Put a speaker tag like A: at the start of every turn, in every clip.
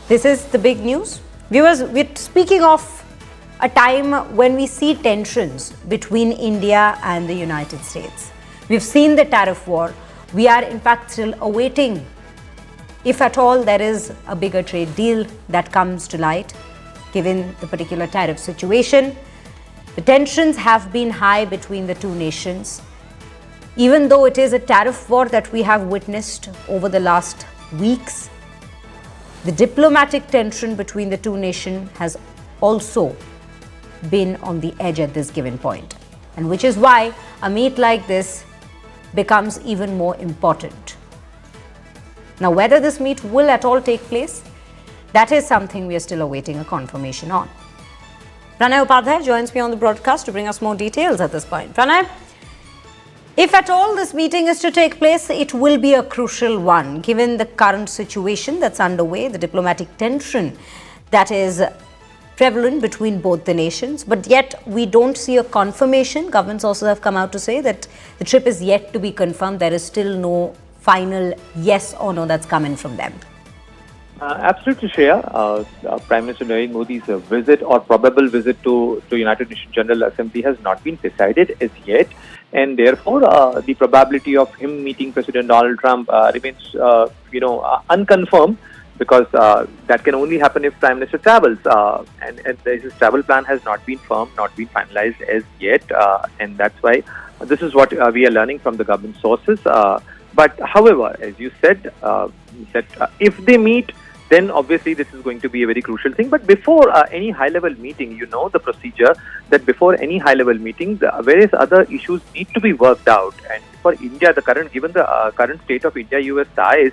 A: This is the big news. Viewers, we're speaking of a time when we see tensions between India and the United States. We've seen the tariff war. We are in fact still awaiting, if at all there is a bigger trade deal that comes to light, given the particular tariff situation. The tensions have been high between the two nations. Even though it is a tariff war that we have witnessed over the last weeks, the diplomatic tension between the two nations has also been on the edge at this given point, and which is why a meet like this becomes even more important. Now, whether this meet will at all take place, that is something we are still awaiting a confirmation on. Pranay Upadhyay joins me on the broadcast to bring us more details at this point. Pranay, if at all this meeting is to take place, it will be a crucial one, given the current situation that's underway, the diplomatic tension that is prevalent between both the nations. But yet we don't see a confirmation. Governments also have come out to say that the trip is yet to be confirmed. There is still no final yes or no that's coming from them.
B: Absolutely, Shreya. Prime Minister Narendra Modi's visit or probable visit to United Nations General Assembly has not been decided as yet, and therefore the probability of him meeting President Donald Trump remains, unconfirmed, because that can only happen if Prime Minister travels, and his travel plan has not been firm, not been finalized as yet, and that's why this is what we are learning from the government sources. But however, as you said, if they meet, then obviously this is going to be a very crucial thing. But before any high-level meeting, you know the procedure that before any high-level meeting, the various other issues need to be worked out. And for India, given the current state of India-U.S. ties,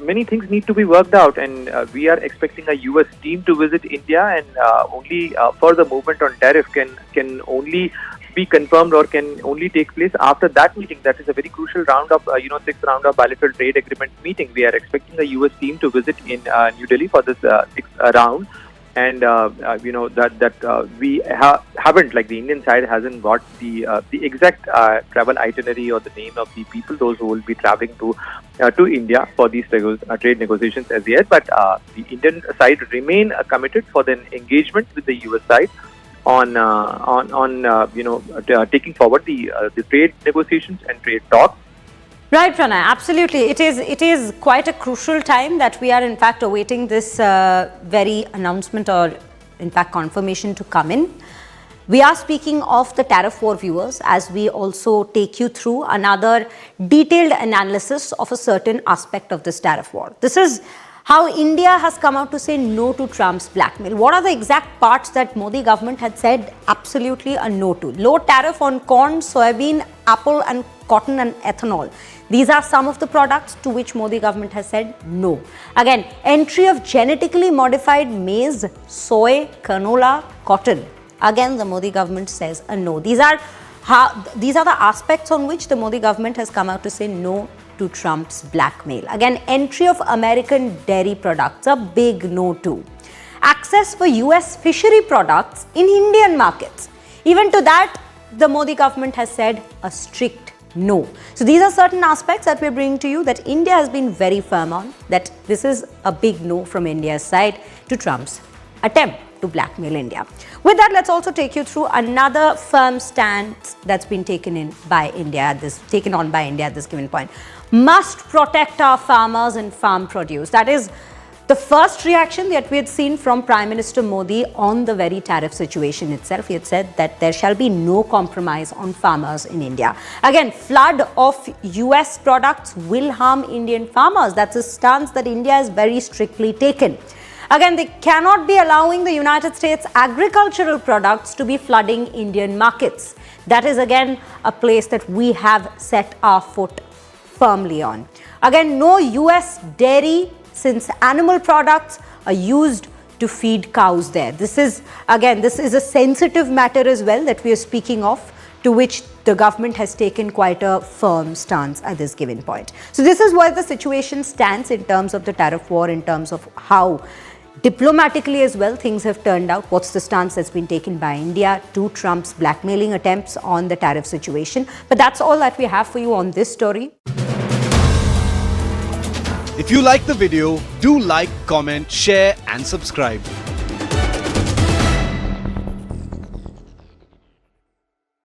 B: many things need to be worked out. And we are expecting a U.S. team to visit India, and only further movement on tariff can only be confirmed or can only take place after that meeting. That is a very crucial round of, sixth round of bilateral trade agreement meeting. We are expecting a U.S. team to visit in New Delhi for this sixth round, and we haven't, like the Indian side hasn't got the exact travel itinerary or the name of the people, those who will be traveling to India for these trade negotiations as yet. But the Indian side remain committed for the engagement with the U.S. side on taking forward the trade negotiations and trade talks.
A: Right, Pranay, absolutely. It is quite a crucial time that we are in fact awaiting this very announcement, or in fact confirmation, to come in. We are speaking of the tariff war, viewers, as we also take you through another detailed analysis of a certain aspect of this tariff war. This is how India has come out to say no to Trump's blackmail. What are the exact parts that Modi government had said absolutely a no to? Low tariff on corn, soybean, apple and cotton and ethanol. These are some of the products to which Modi government has said no. Again, entry of genetically modified maize, soy, canola, cotton. Again, the Modi government says a no. These are the aspects on which the Modi government has come out to say no to Trump's blackmail. Again, entry of American dairy products, a big no to. Access for US fishery products in Indian markets. Even to that, the Modi government has said a strict no. So these are certain aspects that we're bringing to you that India has been very firm on, that this is a big no from India's side to Trump's attempt to blackmail India. With that, let's also take you through another firm stance that's been taken on by India at this given point. Must protect our farmers and farm produce. That is the first reaction that we had seen from Prime Minister Modi on the very tariff situation itself. He had said that there shall be no compromise on farmers in India. Again, flood of US products will harm Indian farmers. That's a stance that India has very strictly taken. Again, they cannot be allowing the United States agricultural products to be flooding Indian markets. That is again a place that we have set our foot firmly on. Again, no US dairy, since animal products are used to feed cows there. This is a sensitive matter as well that we are speaking of, to which the government has taken quite a firm stance at this given point. So this is where the situation stands in terms of the tariff war, in terms of how diplomatically as well things have turned out. What's the stance that's been taken by India to Trump's blackmailing attempts on the tariff situation? But that's all that we have for you on this story.
C: If you like the video, do like, comment, share and subscribe.